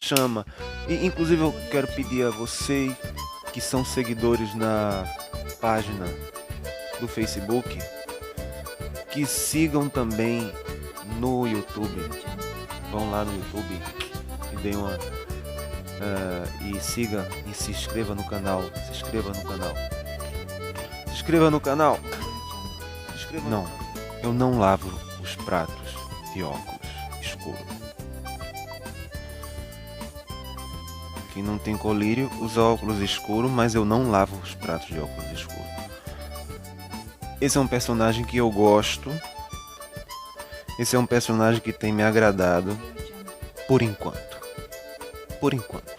chama. E inclusive eu quero pedir a vocês que são seguidores na página do Facebook que sigam também no YouTube. Vão lá no YouTube e deem uma e siga e se inscreva no canal. Se inscreva no canal. Se inscreva no canal. Se inscreva. Não, eu não lavo os pratos de óculos escuro. Quem não tem colírio usa óculos escuros, mas eu não lavo os pratos de óculos escuros. Esse é um personagem que eu gosto. Esse é um personagem que tem me agradado por enquanto. Por enquanto.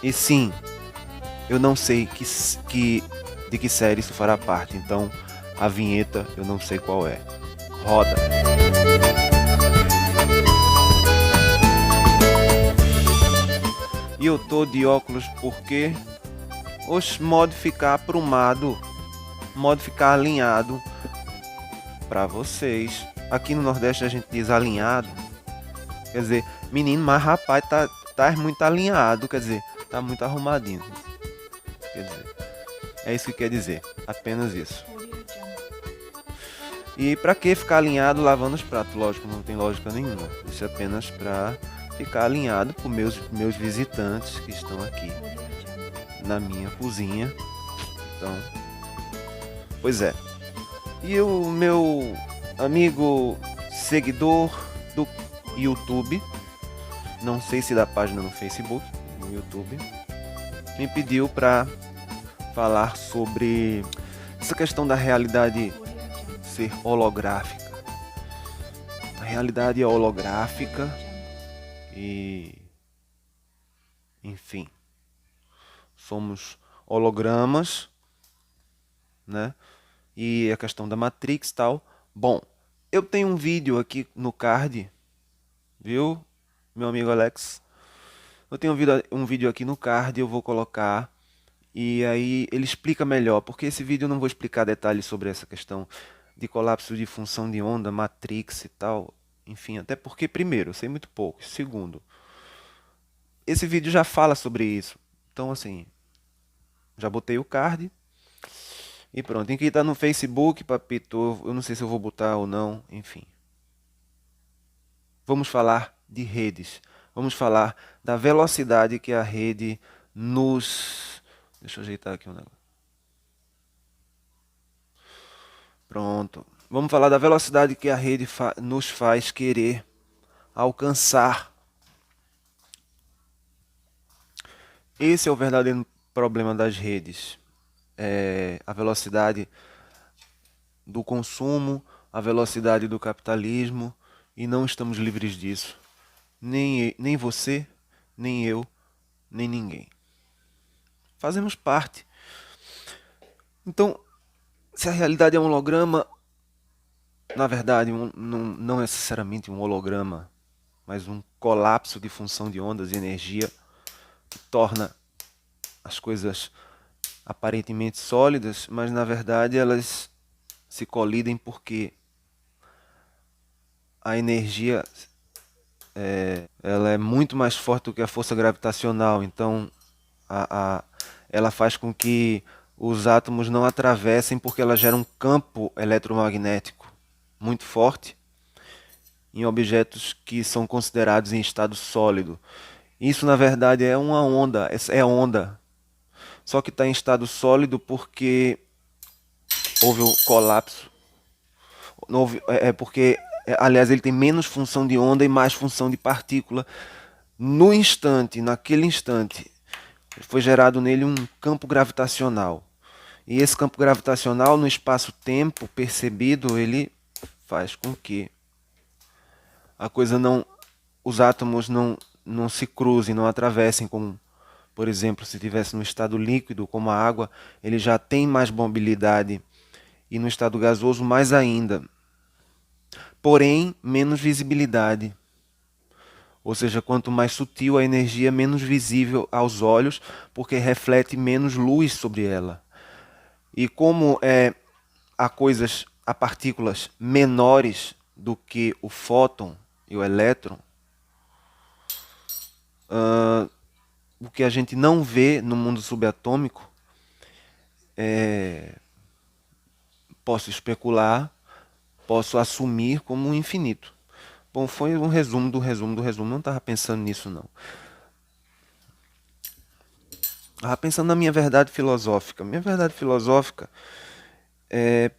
E sim, eu não sei de que série isso fará parte, então a vinheta eu não sei qual é. Roda! E eu tô de óculos porque modo ficar aprumado, modo ficar alinhado para vocês. Aqui no Nordeste a gente diz alinhado, quer dizer, menino, mas rapaz, tá muito alinhado, quer dizer, tá muito arrumadinho. Quer dizer, é isso que quer dizer, apenas isso. E pra que ficar alinhado lavando os pratos? Lógico, não tem lógica nenhuma. Isso é apenas pra ficar alinhado com meus visitantes que estão aqui na minha cozinha. Então, pois é. E o meu amigo seguidor do YouTube, não sei se da página no Facebook, no YouTube, me pediu para falar sobre essa questão da realidade ser holográfica. A realidade é holográfica e, enfim, somos hologramas, né? E a questão da Matrix e tal. Bom, eu tenho um vídeo aqui no card, viu, meu amigo Alex? Eu tenho um vídeo aqui no card, eu vou colocar. E aí ele explica melhor, porque esse vídeo eu não vou explicar detalhes sobre essa questão de colapso de função de onda, Matrix e tal. Enfim, até porque, primeiro, eu sei muito pouco. Segundo, esse vídeo já fala sobre isso. Então, assim, já botei o card. E pronto, em quem tá no Facebook, papito, eu não sei se eu vou botar ou não, enfim. Vamos falar de redes. Vamos falar da velocidade que a rede nos... Deixa eu ajeitar aqui um negócio. Pronto. Vamos falar da velocidade que a rede nos faz querer alcançar. Esse é o verdadeiro problema das redes. A velocidade do consumo, a velocidade do capitalismo, e não estamos livres disso. Nem você, nem eu, nem ninguém. Fazemos parte. Então, se a realidade é um holograma, na verdade, não necessariamente um holograma, mas um colapso de função de ondas e energia que torna as coisas aparentemente sólidas, mas na verdade elas se colidem porque a energia ela é muito mais forte do que a força gravitacional, então ela faz com que os átomos não atravessem porque ela gera um campo eletromagnético muito forte em objetos que são considerados em estado sólido. Isso na verdade é uma onda, é onda. Só que está em estado sólido porque houve o colapso. Porque, aliás, ele tem menos função de onda e mais função de partícula. No instante, naquele instante, foi gerado nele um campo gravitacional. E esse campo gravitacional, no espaço-tempo percebido, ele faz com que a coisa não, os átomos não se cruzem, não atravessem, como, por exemplo, se estivesse no estado líquido, como a água, ele já tem mais mobilidade, e no estado gasoso mais ainda. Porém, menos visibilidade. Ou seja, quanto mais sutil a energia, menos visível aos olhos, porque reflete menos luz sobre ela. E como há partículas menores do que o fóton e o elétron, o que a gente não vê no mundo subatômico, posso especular, posso assumir como um infinito. Bom, foi um resumo do resumo do resumo. Não estava pensando nisso, não. Estava pensando na minha verdade filosófica. Minha verdade filosófica é...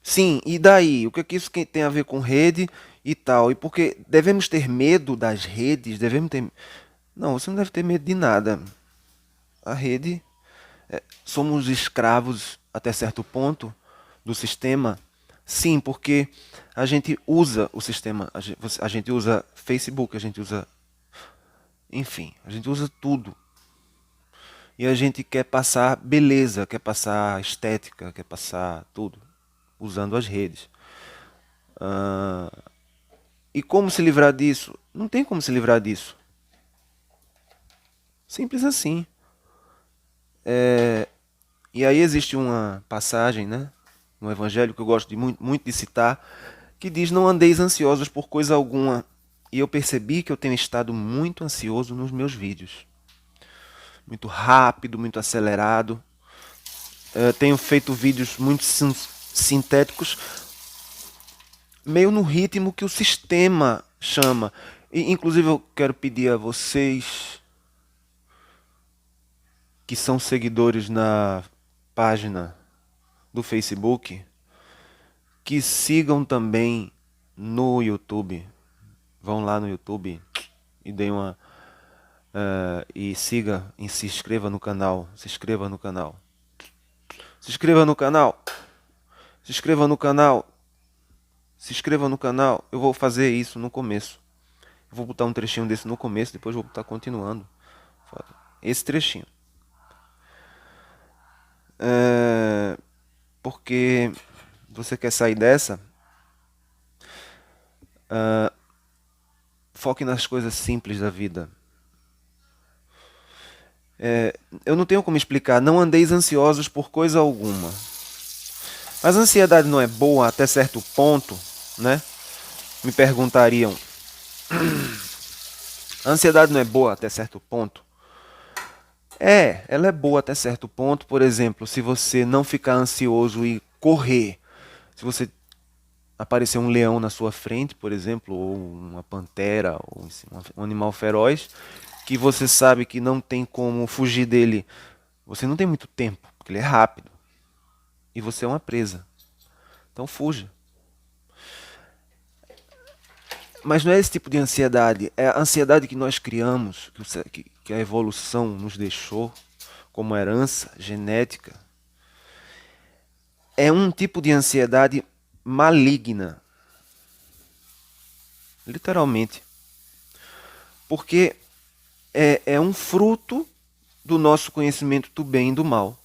Sim, e daí? O que é que isso tem a ver com rede e tal? E porque devemos ter medo das redes? Devemos ter... Não, você não deve ter medo de nada. A rede... somos escravos até certo ponto do sistema. Sim, porque a gente usa o sistema. A gente usa Facebook, a gente usa... Enfim, a gente usa tudo. E a gente quer passar beleza, quer passar estética, quer passar tudo, usando as redes. E como se livrar disso? Não tem como se livrar disso. Simples assim. E aí existe uma passagem, né, no Evangelho que eu gosto de muito de citar, que diz: não andeis ansiosos por coisa alguma. E eu percebi que eu tenho estado muito ansioso nos meus vídeos. Muito rápido, muito acelerado. Tenho feito vídeos muito sintéticos, meio no ritmo que o sistema chama. E, inclusive, eu quero pedir a vocês que são seguidores na página do Facebook que sigam também no YouTube. Vão lá no YouTube e deem uma e siga e se inscreva no canal. Se inscreva no canal. Se inscreva no canal. Se inscreva no canal. Se inscreva no canal. Eu vou fazer isso no começo. Eu vou botar um trechinho desse no começo, depois vou botar continuando. Esse trechinho. Porque você quer sair dessa, foque nas coisas simples da vida. Eu não tenho como explicar. Não andeis ansiosos por coisa alguma. Mas a ansiedade não é boa até certo ponto, né? Me perguntariam. A ansiedade não é boa até certo ponto? Ela é boa até certo ponto. Por exemplo, se você não ficar ansioso e correr, se você aparecer um leão na sua frente, por exemplo, ou uma pantera, ou um animal feroz, que você sabe que não tem como fugir dele, você não tem muito tempo, porque ele é rápido. E você é uma presa. Então fuja. Mas não é esse tipo de ansiedade. É a ansiedade que nós criamos, que a evolução nos deixou como herança genética. É um tipo de ansiedade maligna. Literalmente. Porque é um fruto do nosso conhecimento do bem e do mal.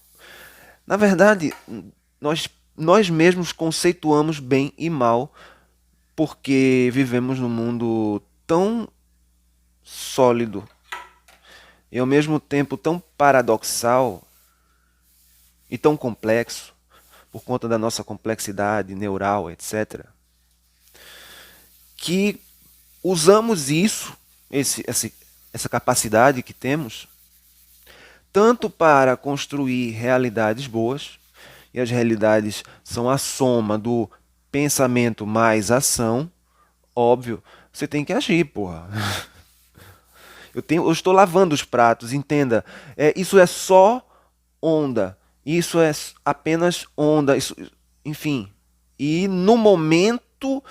Na verdade, nós mesmos conceituamos bem e mal porque vivemos num mundo tão sólido e ao mesmo tempo tão paradoxal e tão complexo, por conta da nossa complexidade neural, etc., que usamos essa capacidade que temos, tanto para construir realidades boas, e as realidades são a soma do pensamento mais ação, você tem que agir, porra. Eu estou lavando os pratos, entenda. Isso é só onda. Isso é apenas onda. Enfim. E no momento,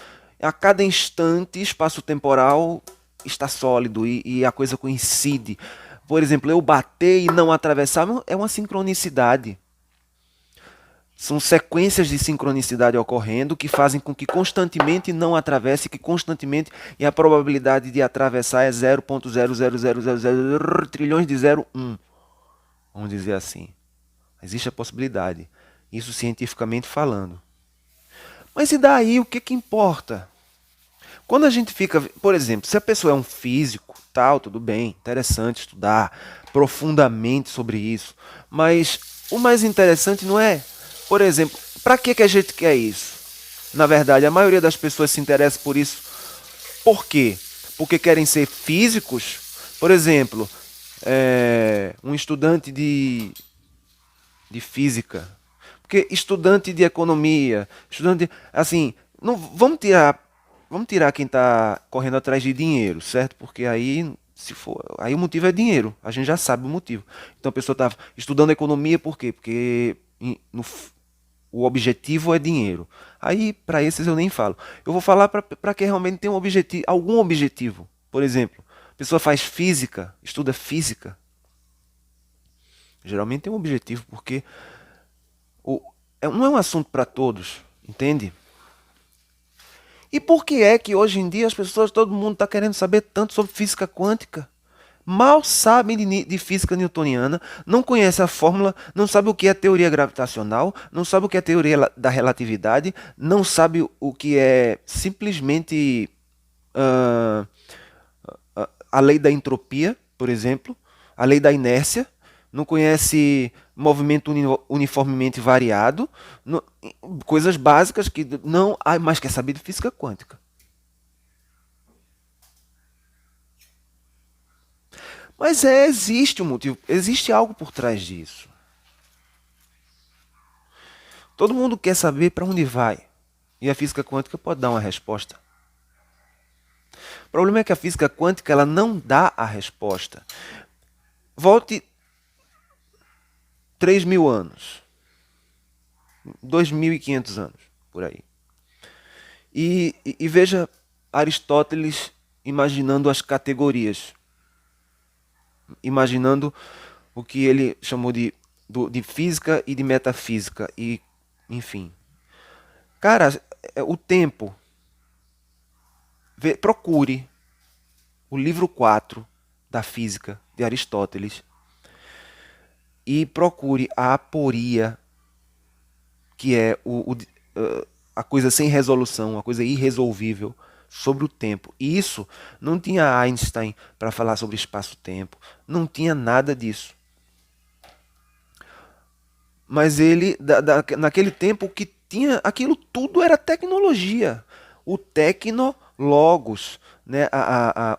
a cada instante, espaço-temporal está sólido e a coisa coincide. Por exemplo, eu bater e não atravessar é uma sincronicidade. São sequências de sincronicidade ocorrendo que fazem com que constantemente não atravesse, que constantemente, e a probabilidade de atravessar é 0,00000 trilhões de 0,1. Vamos dizer assim. Existe a possibilidade. Isso cientificamente falando. Mas e daí? O que importa? Quando a gente fica... Por exemplo, se a pessoa é um físico, tal, tudo bem, interessante estudar profundamente sobre isso. Mas o mais interessante não é... Por exemplo, para que a gente quer isso? Na verdade, a maioria das pessoas se interessa por isso. Por quê? Porque querem ser físicos, Por exemplo, um estudante de física, porque estudante de economia, estudante, assim, não vamos tirar quem está correndo atrás de dinheiro, certo? Porque aí, se for, aí o motivo é dinheiro. A gente já sabe o motivo. Então a pessoa está estudando economia por quê? Porque o objetivo é dinheiro. Aí para esses eu nem falo. Eu vou falar para quem realmente tem um objetivo, algum objetivo. Por exemplo, a pessoa faz física, estuda física. Geralmente tem um objetivo, porque o, não é um assunto para todos, entende? E por que é que hoje em dia as pessoas, todo mundo está querendo saber tanto sobre física quântica? Mal sabem de física newtoniana, não conhecem a fórmula, não sabem o que é teoria gravitacional, não sabem o que é teoria da relatividade, não sabem o que é simplesmente ah, a lei da entropia, por exemplo, a lei da inércia, não conhece movimento uniformemente variado, coisas básicas que não, mas quer saber de física quântica. Mas existe um motivo, existe algo por trás disso. Todo mundo quer saber para onde vai. E a física quântica pode dar uma resposta. O problema é que a física quântica ela não dá a resposta. Volte 3.000 anos, 2.500 anos, por aí. E veja Aristóteles imaginando as categorias, imaginando o que ele chamou de física e de metafísica, e enfim. Cara, o tempo, procure o livro 4 da física de Aristóteles e procure a aporia, que é a coisa sem resolução, a coisa irresolvível sobre o tempo. E isso não tinha Einstein para falar sobre espaço-tempo, não tinha nada disso. Mas ele, naquele tempo, o que tinha, aquilo tudo era tecnologia. O tecnologos, né?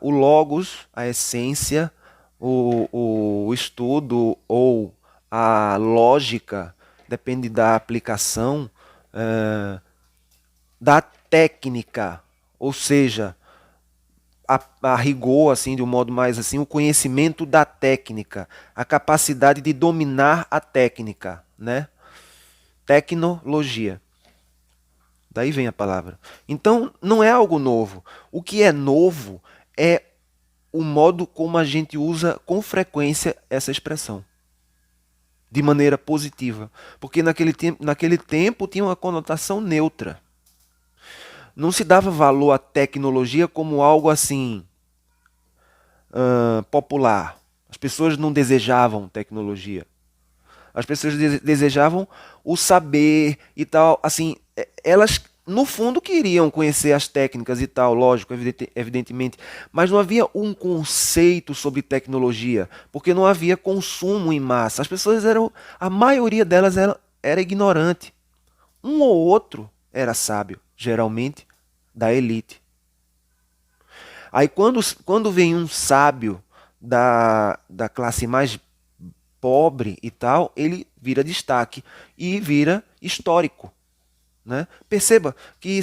O logos, a essência, o estudo ou a lógica, depende da aplicação, da técnica, ou seja, a rigor, assim, de um modo mais assim, o conhecimento da técnica, a capacidade de dominar a técnica, né? Tecnologia. Daí vem a palavra. Então, não é algo novo. O que é novo é o modo como a gente usa com frequência essa expressão. De maneira positiva. Porque naquele tempo tinha uma conotação neutra. Não se dava valor à tecnologia como algo assim popular. As pessoas não desejavam tecnologia. As pessoas desejavam o saber e tal. Assim, elas no fundo queriam conhecer as técnicas e tal, lógico, evidentemente, mas não havia um conceito sobre tecnologia, porque não havia consumo em massa. As pessoas eram, a maioria delas era ignorante. Um ou outro era sábio, geralmente da elite. Aí quando vem um sábio da classe mais pobre e tal, ele vira destaque e vira histórico. Né? Perceba que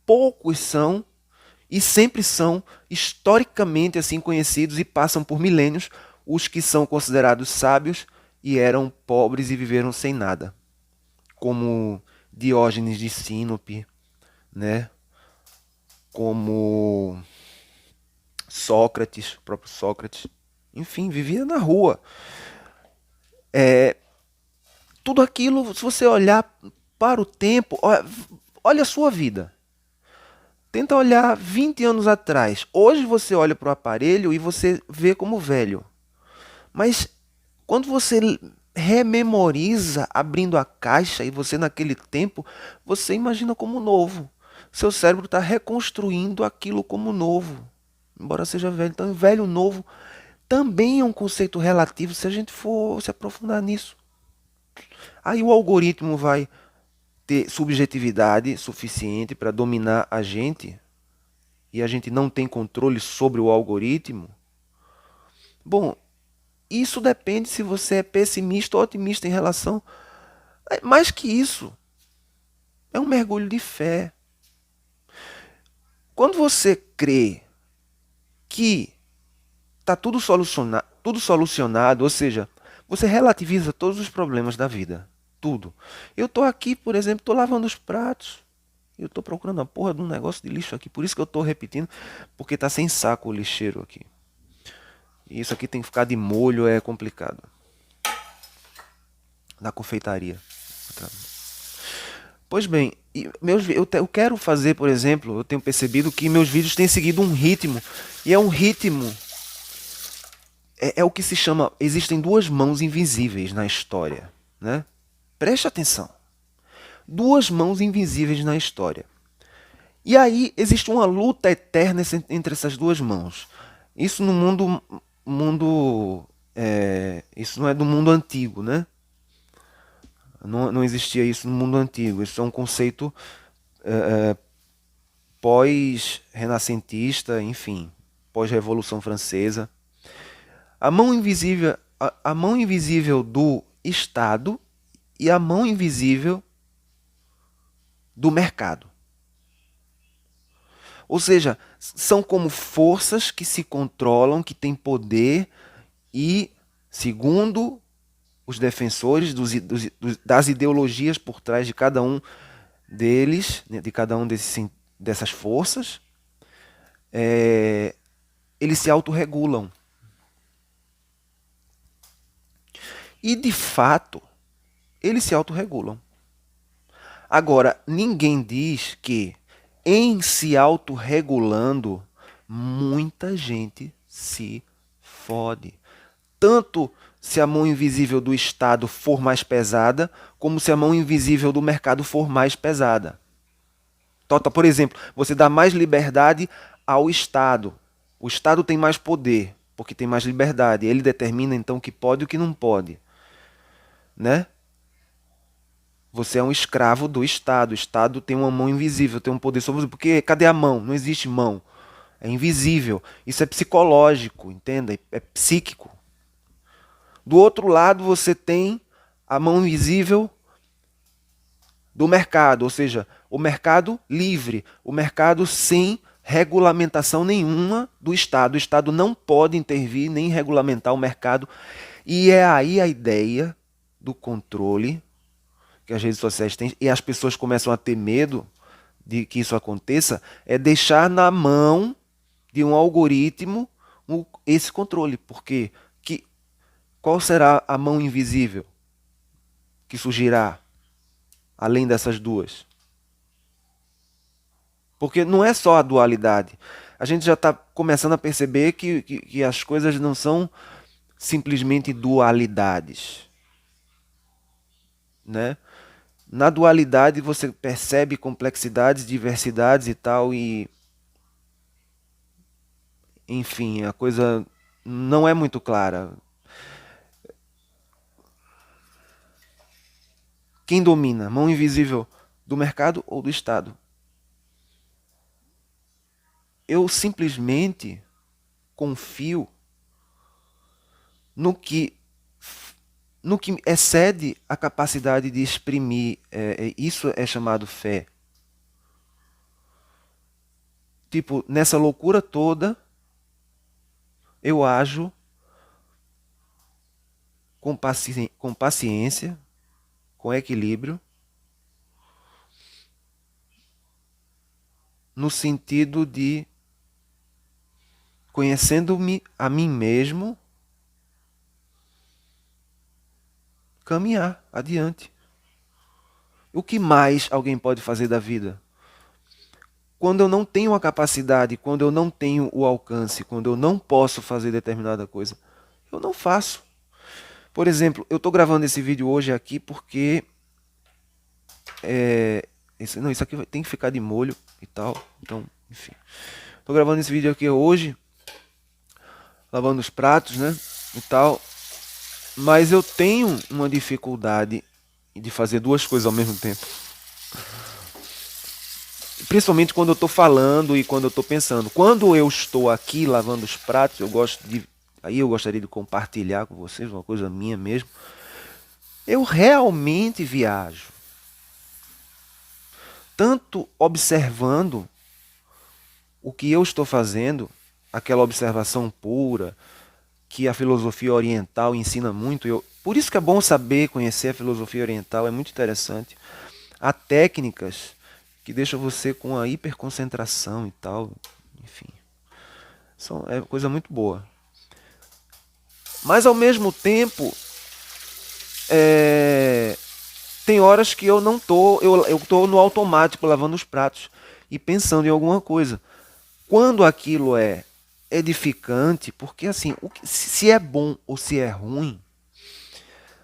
poucos são e sempre são historicamente assim conhecidos e passam por milênios os que são considerados sábios e eram pobres e viveram sem nada, como Diógenes de Sinope, né? Como Sócrates, o próprio Sócrates, enfim, vivia na rua. Tudo aquilo, se você olhar para o tempo, olha a sua vida. Tenta olhar 20 anos atrás. Hoje você olha para o aparelho e você vê como velho. Mas quando você rememoriza abrindo a caixa e você naquele tempo, você imagina como novo. Seu cérebro está reconstruindo aquilo como novo. Embora seja velho. Então, velho novo também é um conceito relativo se a gente for se aprofundar nisso. Aí o algoritmo vai ter subjetividade suficiente para dominar a gente e a gente não tem controle sobre o algoritmo. Bom, isso depende se você é pessimista ou otimista em relação. Mais que isso, é um mergulho de fé. Quando você crê que está tudo solucionado, ou seja, você relativiza todos os problemas da vida. Tudo. Eu estou aqui, por exemplo, estou lavando os pratos. Eu estou procurando a porra de um negócio de lixo aqui. Por isso que eu estou repetindo, porque está sem saco o lixeiro aqui. E isso aqui tem que ficar de molho, é complicado. Na confeitaria. Pois bem, eu quero fazer, por exemplo, eu tenho percebido que meus vídeos têm seguido um ritmo. E é um ritmo. É o que se chama. Existem duas mãos invisíveis na história. Né? Preste atenção. Duas mãos invisíveis na história. E aí existe uma luta eterna entre essas duas mãos. Isso no isso não é do mundo antigo, né? Não existia isso no mundo antigo. Isso é um conceito pós-renascentista, enfim, pós-revolução francesa. A mão invisível do Estado e a mão invisível do mercado. Ou seja, são como forças que se controlam, que têm poder e, segundo os defensores das ideologias por trás de cada um deles, de cada um dessas forças, eles se autorregulam. E, de fato, eles se autorregulam. Agora, ninguém diz que, em se autorregulando, muita gente se fode. Tanto se a mão invisível do Estado for mais pesada, como se a mão invisível do mercado for mais pesada. Tota, por exemplo, você dá mais liberdade ao Estado. O Estado tem mais poder, porque tem mais liberdade. Ele determina então o que pode e o que não pode. Né? Você é um escravo do Estado. O Estado tem uma mão invisível, tem um poder sobre você. Porque cadê a mão? Não existe mão. É invisível. Isso é psicológico, entenda? É psíquico. Do outro lado, você tem a mão invisível do mercado, ou seja, o mercado livre, o mercado sem regulamentação nenhuma do Estado. O Estado não pode intervir nem regulamentar o mercado. E é aí a ideia do controle que as redes sociais têm, e as pessoas começam a ter medo de que isso aconteça, é deixar na mão de um algoritmo esse controle. Porque qual será a mão invisível que surgirá além dessas duas? Porque não é só a dualidade. A gente já está começando a perceber que as coisas não são simplesmente dualidades. Né? Na dualidade você percebe complexidades, diversidades e tal, e enfim, a coisa não é muito clara. Quem domina? Mão invisível do mercado ou do Estado? Eu simplesmente confio no que excede a capacidade de exprimir. Isso é chamado fé. Tipo, nessa loucura toda, eu ajo com paciência, com equilíbrio, no sentido de, conhecendo-me a mim mesmo, caminhar adiante. O que mais alguém pode fazer da vida? Quando eu não tenho a capacidade, quando eu não tenho o alcance, quando eu não posso fazer determinada coisa, eu não faço. Por exemplo, eu estou gravando esse vídeo hoje aqui porque isso aqui tem que ficar de molho e tal. Então, enfim. Estou gravando esse vídeo aqui hoje, lavando os pratos, né? E tal. Mas eu tenho uma dificuldade de fazer duas coisas ao mesmo tempo. Principalmente quando eu estou falando e quando eu estou pensando. Quando eu estou aqui lavando os pratos, eu gosto de aí eu gostaria de compartilhar com vocês, uma coisa minha mesmo. Eu realmente viajo, tanto observando o que eu estou fazendo, aquela observação pura, que a filosofia oriental ensina muito. Por isso que é bom saber, conhecer a filosofia oriental, é muito interessante. Há técnicas que deixam você com a hiperconcentração e tal, enfim, é coisa muito boa. Mas ao mesmo tempo, é, tem horas que eu não tô, eu tô no automático lavando os pratos e pensando em alguma coisa. Quando aquilo é edificante, porque assim, se é bom ou se é ruim,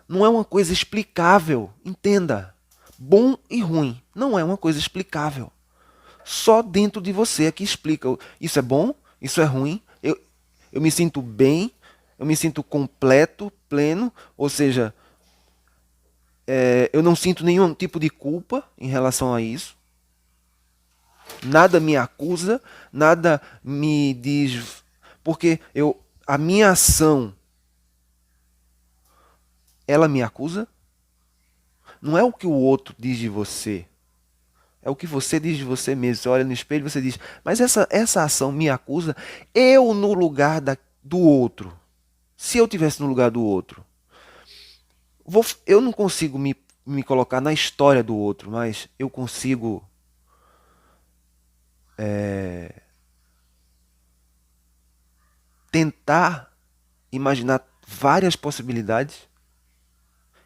não é uma coisa explicável, entenda. Bom e ruim não é uma coisa explicável. Só dentro de você é que explica. Isso é bom, isso é ruim, eu me sinto bem, eu me sinto completo, pleno, ou seja, eu não sinto nenhum tipo de culpa em relação a isso. Nada me acusa, nada me diz. Porque a minha ação, ela me acusa? Não é o que o outro diz de você. É o que você diz de você mesmo. Você olha no espelho e você diz, mas essa ação me acusa? Eu no lugar do outro. Se eu tivesse no lugar do outro, eu não consigo me colocar na história do outro, mas eu consigo tentar imaginar várias possibilidades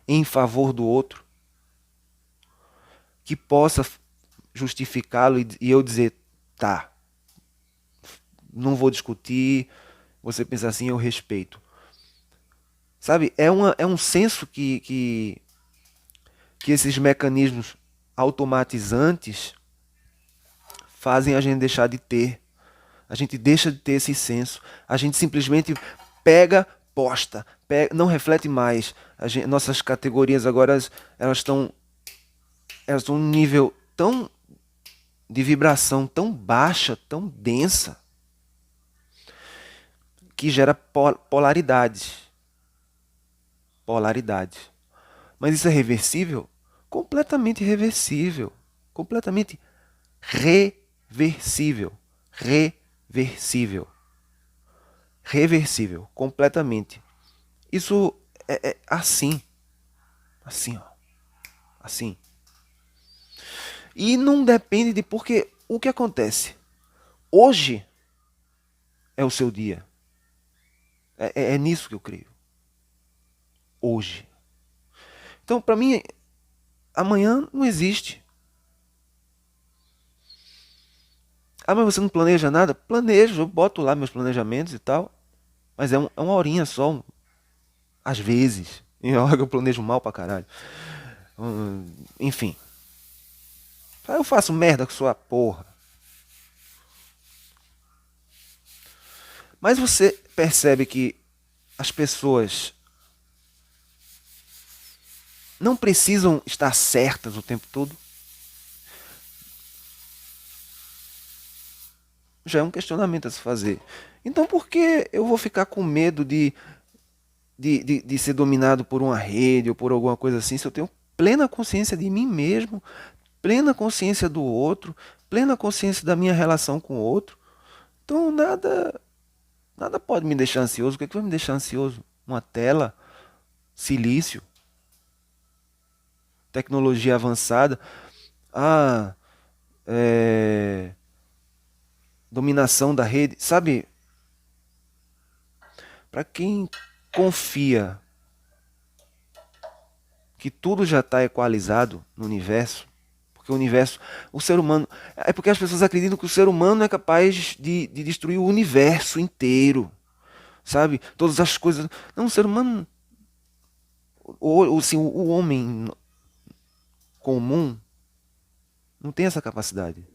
em favor do outro que possa justificá-lo e eu dizer, tá, não vou discutir, você pensa assim, eu respeito. Sabe, é um senso que esses mecanismos automatizantes fazem a gente deixar de ter. A gente deixa de ter esse senso. A gente simplesmente pega, posta, não reflete mais. Nossas categorias agora elas estão num nível tão de vibração tão baixa, tão densa, que gera polaridade. Polaridade. Mas isso é reversível? Completamente reversível. Completamente reversível. Reversível. Reversível. Completamente. Isso é assim. Assim, ó. Assim. E não depende de porque o que acontece. Hoje é o seu dia. É nisso que eu creio. Hoje. Então, para mim, amanhã não existe. Ah, mas você não planeja nada? Planejo, eu boto lá meus planejamentos e tal. Mas é uma horinha só. Às vezes. Em hora que eu planejo mal pra caralho. Enfim. Aí eu faço merda com sua porra. Mas você percebe que as pessoas não precisam estar certas o tempo todo? Já é um questionamento a se fazer. Então por que eu vou ficar com medo de ser dominado por uma rede ou por alguma coisa assim se eu tenho plena consciência de mim mesmo, plena consciência do outro, plena consciência da minha relação com o outro? Então nada pode me deixar ansioso. O que é que vai me deixar ansioso? Uma tela, silício, tecnologia avançada. Ah, dominação da rede. Sabe, para quem confia que tudo já está equalizado no universo, porque o universo, o ser humano, é porque as pessoas acreditam que o ser humano é capaz de destruir o universo inteiro, sabe? Todas as coisas. Não, o ser humano, assim, o homem comum não tem essa capacidade,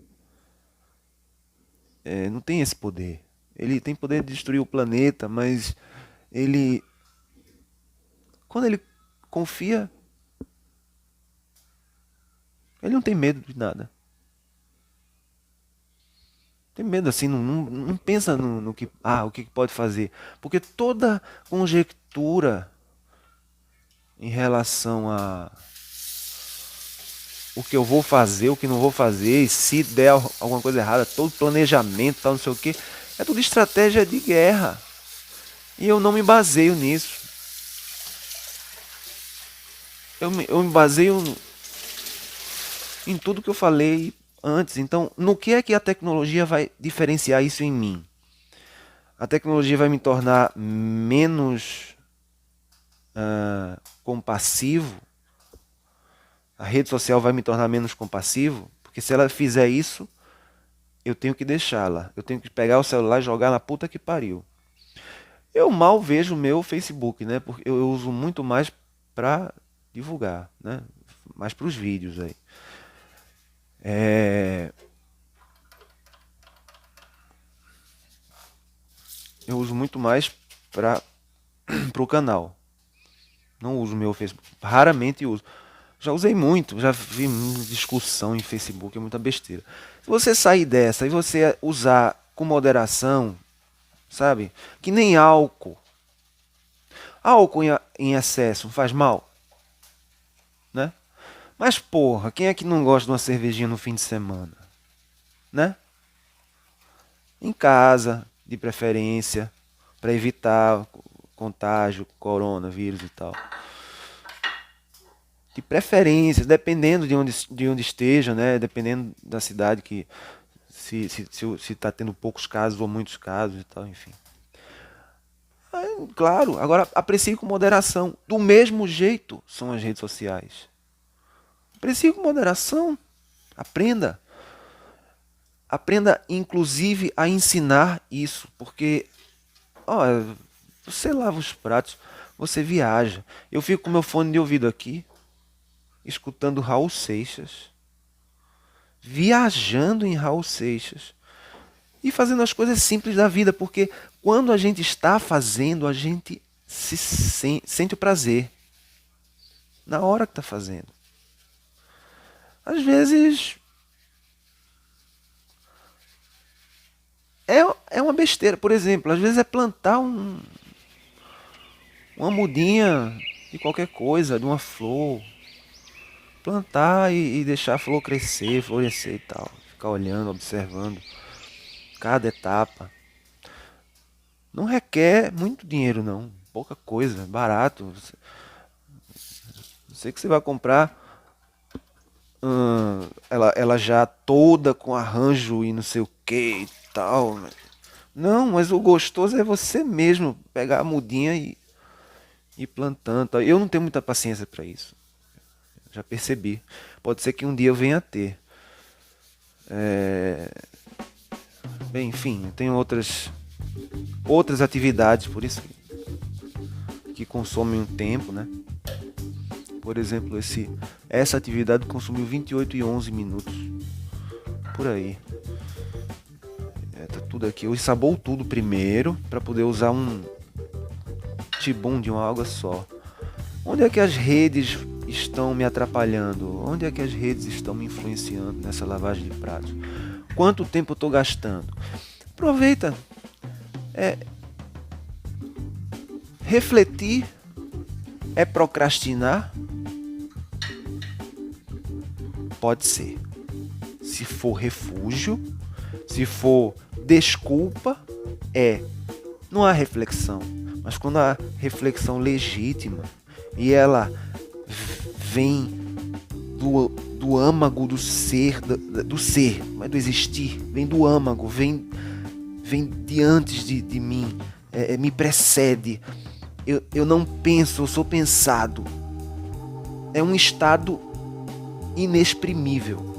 não tem esse poder. Ele tem poder de destruir o planeta, mas ele, quando ele confia, ele não tem medo de nada. Tem medo assim, não pensa no que, o que pode fazer. Porque toda conjectura em relação a o que eu vou fazer, o que não vou fazer, e se der alguma coisa errada, todo planejamento, tal, não sei o que, é tudo estratégia de guerra. E eu não me baseio nisso. Eu me baseio em tudo que eu falei antes. Então, no que é que a tecnologia vai diferenciar isso em mim? A tecnologia vai me tornar menos compassivo? A rede social vai me tornar menos compassivo? Porque se ela fizer isso, eu tenho que deixá-la. Eu tenho que pegar o celular e jogar na puta que pariu. Eu mal vejo o meu Facebook, né? Porque eu uso muito mais para divulgar, né? Mais para os vídeos aí. Eu uso muito mais para o canal. Não uso o meu Facebook. Raramente uso. Já usei muito, já vi discussão em Facebook, é muita besteira. Se você sair dessa e você usar com moderação, sabe? Que nem álcool. Álcool em excesso faz mal, né? Mas porra, quem é que não gosta de uma cervejinha no fim de semana, né? Em casa, de preferência, para evitar contágio, coronavírus e tal. De preferência, dependendo de onde esteja, né? Dependendo da cidade que se está tendo poucos casos ou muitos casos e tal, enfim. Claro, agora aprecie com moderação. Do mesmo jeito são as redes sociais. Aprecie com moderação. Aprenda. Aprenda, inclusive, a ensinar isso. Porque, ó, você lava os pratos, você viaja. Eu fico com meu fone de ouvido aqui, escutando Raul Seixas, viajando em Raul Seixas e fazendo as coisas simples da vida, porque quando a gente está fazendo, a gente sente o prazer na hora que está fazendo. Às vezes é uma besteira, por exemplo, às vezes é plantar uma mudinha de qualquer coisa, de uma flor, plantar e deixar a flor crescer, florescer e tal, ficar olhando, observando cada etapa. Não requer muito dinheiro não, pouca coisa, barato. Sei que você vai comprar ela já toda com arranjo e não sei o que e tal. Não, mas o gostoso é você mesmo pegar a mudinha e ir plantando. Tal. Eu não tenho muita paciência para isso. Já percebi. Pode ser que um dia eu venha a ter. Bem, enfim, eu tenho outras atividades, por isso que consomem um tempo, né? Por exemplo, essa atividade consumiu 28 e 11 minutos. Por aí. Tá tudo aqui. Eu ensabou tudo primeiro para poder usar um tibum de uma água só. Onde é que as redes estão me atrapalhando? Onde é que as redes estão me influenciando nessa lavagem de pratos? Quanto tempo eu estou gastando? Aproveita. Refletir é procrastinar? Pode ser. Se for refúgio, se for desculpa, não há reflexão. Mas quando há reflexão legítima e ela vem do âmago do ser, não é do existir, vem do âmago, vem de antes de mim, me precede. Eu não penso, eu sou pensado. É um estado inexprimível.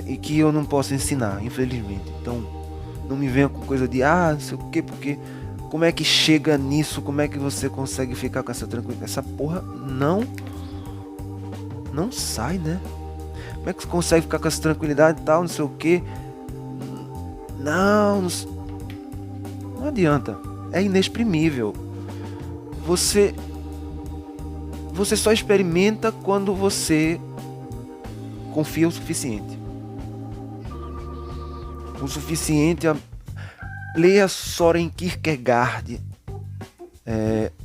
E que eu não posso ensinar, infelizmente. Então, não me venha com coisa de não sei o que, porque como é que chega nisso? Como é que você consegue ficar com essa tranquilidade? Essa porra não sai, né? Como é que você consegue ficar com essa tranquilidade e tal, não sei o que? Não adianta. É inexprimível. Você só experimenta quando você confia o suficiente. o suficiente a... Leia Soren Kierkegaard,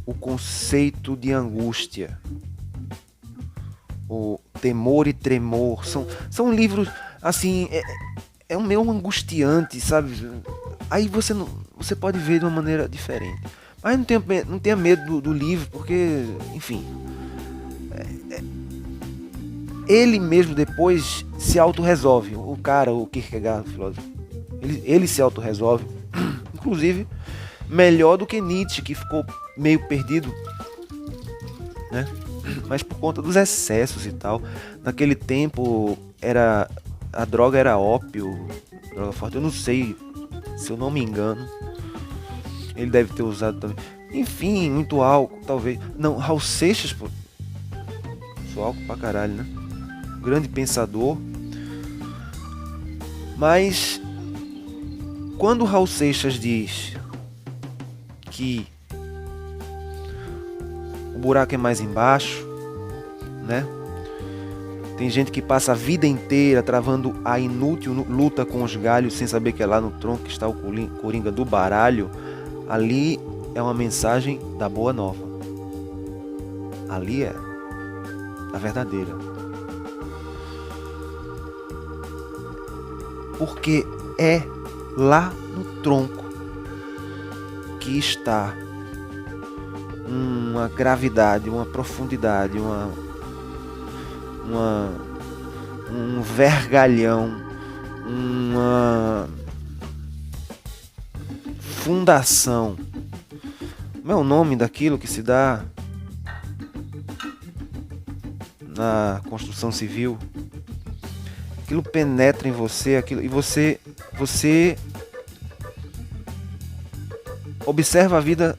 o conceito de angústia, o Temor e Tremor. São livros, assim, é um meio angustiante, sabe? Aí você pode ver de uma maneira diferente. Mas não tenha medo do livro, porque, enfim, ele mesmo depois se autorresolve. O cara, o Kierkegaard, o filósofo, ele se autorresolve. Inclusive, melhor do que Nietzsche, que ficou meio perdido, né? Mas por conta dos excessos e tal. Naquele tempo, a droga era ópio, droga forte. Eu não sei, se eu não me engano. Ele deve ter usado também. Enfim, muito álcool, talvez. Não, Raul Seixas, pô. Sou álcool pra caralho, né? Grande pensador. Mas quando Raul Seixas diz que o buraco é mais embaixo, né? Tem gente que passa a vida inteira travando a inútil luta com os galhos sem saber que é lá no tronco que está o coringa do baralho. Ali é uma mensagem da boa nova. Ali é a verdadeira. Porque é lá no tronco que está uma gravidade, uma profundidade, um vergalhão, uma fundação. Como é o nome daquilo que se dá na construção civil? Aquilo penetra em você, aquilo, e você observa a vida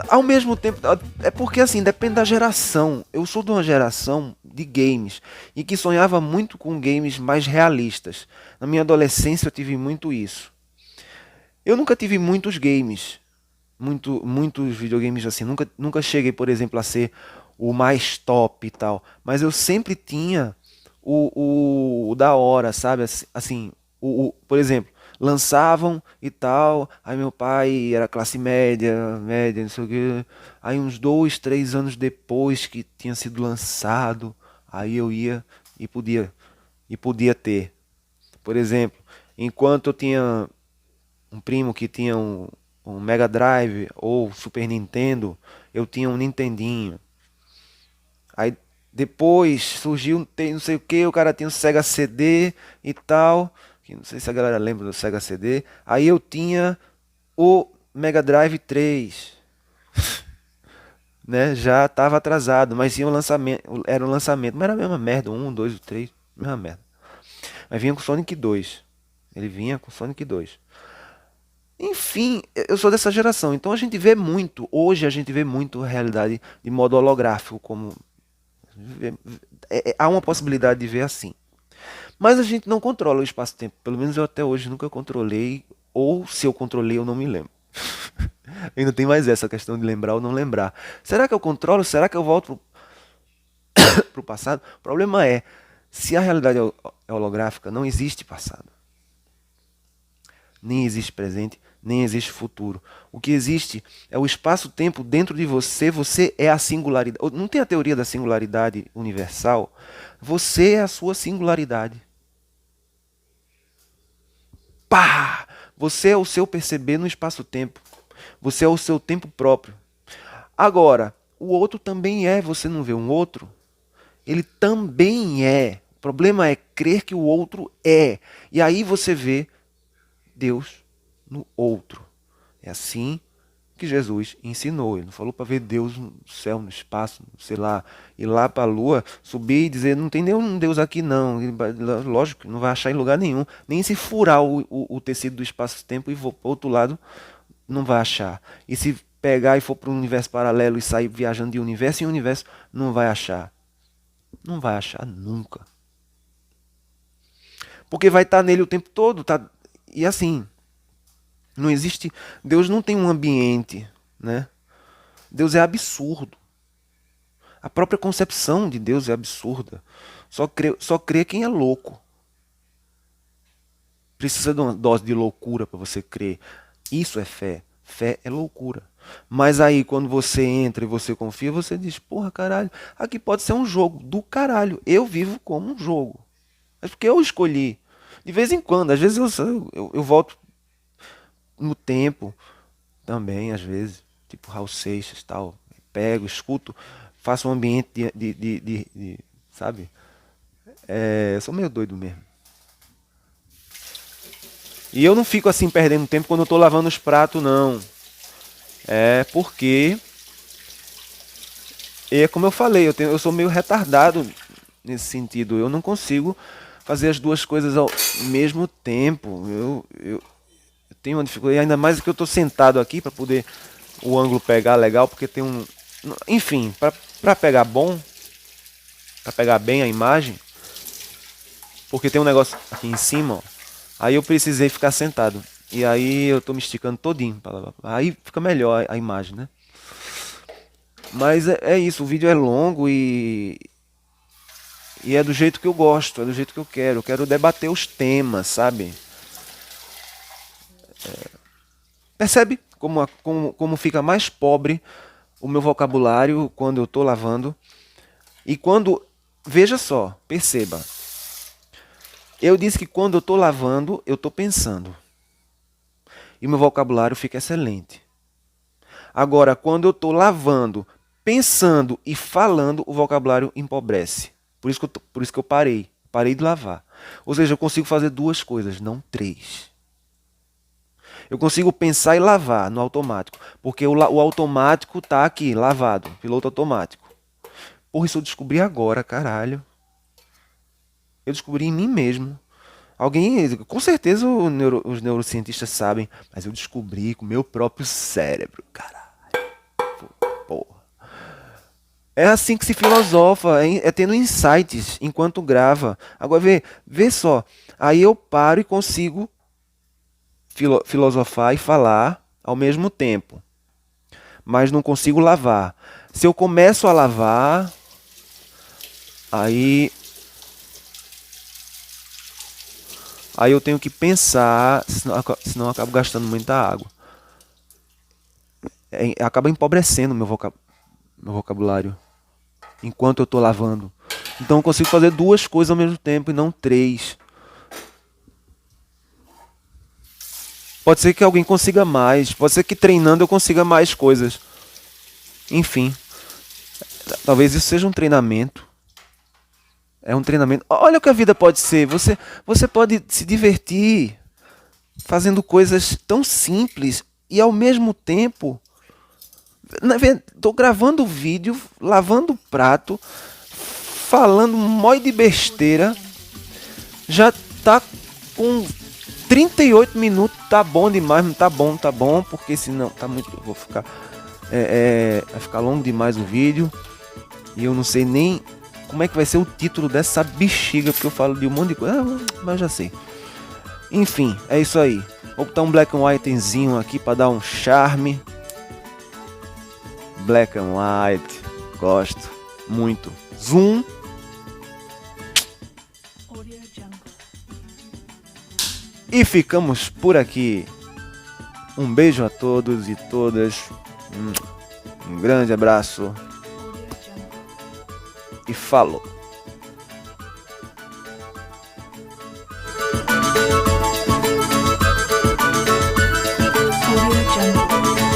ao mesmo tempo. É porque assim, depende da geração. Eu sou de uma geração de games e que sonhava muito com games mais realistas. Na minha adolescência eu tive muito isso. Eu nunca tive muitos games, muitos videogames assim. Nunca cheguei, por exemplo, a ser o mais top e tal. Mas eu sempre tinha o da hora, sabe? Assim, por exemplo, lançavam e tal. Aí meu pai era classe média, não sei o quê. Aí uns 2, 3 anos depois que tinha sido lançado, aí eu ia e podia ter. Por exemplo, enquanto eu tinha um primo que tinha um Mega Drive ou Super Nintendo, eu tinha um Nintendinho. Aí depois surgiu, tem não sei o que, o cara tinha um Sega CD e tal, que não sei se a galera lembra do Sega CD. Aí eu tinha o Mega Drive 3, né? Já estava atrasado, mas tinha um lançamento, era um lançamento, mas era a mesma merda, um, dois, o três, mesma merda. Mas vinha com Sonic 2. Ele vinha com Sonic 2. Enfim, eu sou dessa geração, então hoje a gente vê muito a realidade de modo holográfico, como há uma possibilidade de ver assim. Mas a gente não controla o espaço-tempo, pelo menos eu até hoje nunca controlei, ou se eu controlei eu não me lembro. Ainda tem mais essa questão de lembrar ou não lembrar. Será que eu controlo? Será que eu volto pro passado? O problema é, se a realidade é holográfica, não existe passado. Nem existe presente, nem existe futuro. O que existe é o espaço-tempo dentro de você. Você é a singularidade. Não tem a teoria da singularidade universal? Você é a sua singularidade. Pá! Você é o seu perceber no espaço-tempo. Você é o seu tempo próprio. Agora, o outro também é. Você não vê um outro? Ele também é. O problema é crer que o outro é. E aí você vê Deus no outro. É assim que Jesus ensinou. Ele não falou para ver Deus no céu, no espaço, sei lá, ir lá para a lua, subir e dizer, não tem nenhum Deus aqui não. Lógico, não vai achar em lugar nenhum. Nem se furar o tecido do espaço-tempo e for para o outro lado, não vai achar. E se pegar e for para um universo paralelo e sair viajando de universo em universo, não vai achar. Não vai achar nunca. Porque vai estar nele o tempo todo. Tá? E assim, não existe. Deus não tem um ambiente, né? Deus é absurdo. A própria concepção de Deus é absurda. Só crê quem é louco. precisa de uma dose de loucura para você crer. Isso é fé. Fé é loucura. Mas aí, quando você entra e você confia, você diz, porra, caralho, aqui pode ser um jogo do caralho. Eu vivo como um jogo. Mas porque eu escolhi. De vez em quando, às vezes eu volto no tempo também, às vezes. Tipo Raul Seixas e tal. Pego, escuto, faço um ambiente sabe? Eu sou meio doido mesmo. E eu não fico assim perdendo tempo quando eu tô lavando os pratos, não. É porque, como eu falei, eu sou meio retardado nesse sentido. Eu não consigo fazer as duas coisas ao mesmo tempo. Eu tenho uma dificuldade, ainda mais que eu tô sentado aqui para poder o ângulo pegar legal, porque tem um... Enfim, para pegar bom, para pegar bem a imagem, porque tem um negócio aqui em cima, ó, aí eu precisei ficar sentado. E aí eu tô me esticando todinho. Aí fica melhor a imagem, né? Mas é isso, o vídeo é longo e é do jeito que eu gosto, é do jeito que eu quero. Eu quero debater os temas, sabe? Percebe como fica mais pobre o meu vocabulário quando eu tô lavando? E quando... Veja só, perceba. Eu disse que quando eu tô lavando, eu tô pensando. E meu vocabulário fica excelente. Agora, quando eu estou lavando, pensando e falando, o vocabulário empobrece. Por isso que eu parei. Parei de lavar. Ou seja, eu consigo fazer duas coisas, não três. Eu consigo pensar e lavar no automático. Porque o automático está aqui, lavado. Piloto automático. Porra, isso eu descobri agora, caralho. Eu descobri em mim mesmo. Alguém, com certeza os neurocientistas sabem, mas eu descobri com o meu próprio cérebro, caralho. Porra. É assim que se filosofa, é tendo insights enquanto grava. Agora vê só, aí eu paro e consigo filosofar e falar ao mesmo tempo, mas não consigo lavar. Se eu começo a lavar, aí eu tenho que pensar, senão eu acabo gastando muita água. Acaba empobrecendo meu vocabulário enquanto eu estou lavando. Então eu consigo fazer duas coisas ao mesmo tempo e não três. Pode ser que alguém consiga mais, pode ser que treinando eu consiga mais coisas. Enfim, talvez isso seja um treinamento. É um treinamento. Olha o que a vida pode ser. Você pode se divertir fazendo coisas tão simples e ao mesmo tempo tô gravando vídeo, lavando prato, falando um monte de besteira. Já tá com 38 minutos, tá bom demais, não tá bom, porque senão tá muito, vou ficar vai ficar longo demais o vídeo. E eu não sei nem como é que vai ser o título dessa bexiga, porque eu falo de um monte de coisa, mas já sei. Enfim, é isso aí. Vou botar um black and whitezinho aqui para dar um charme. Black and white, gosto muito. Zoom. E ficamos por aqui. Um beijo a todos e todas. Um grande abraço. E falou. Audio Jungle.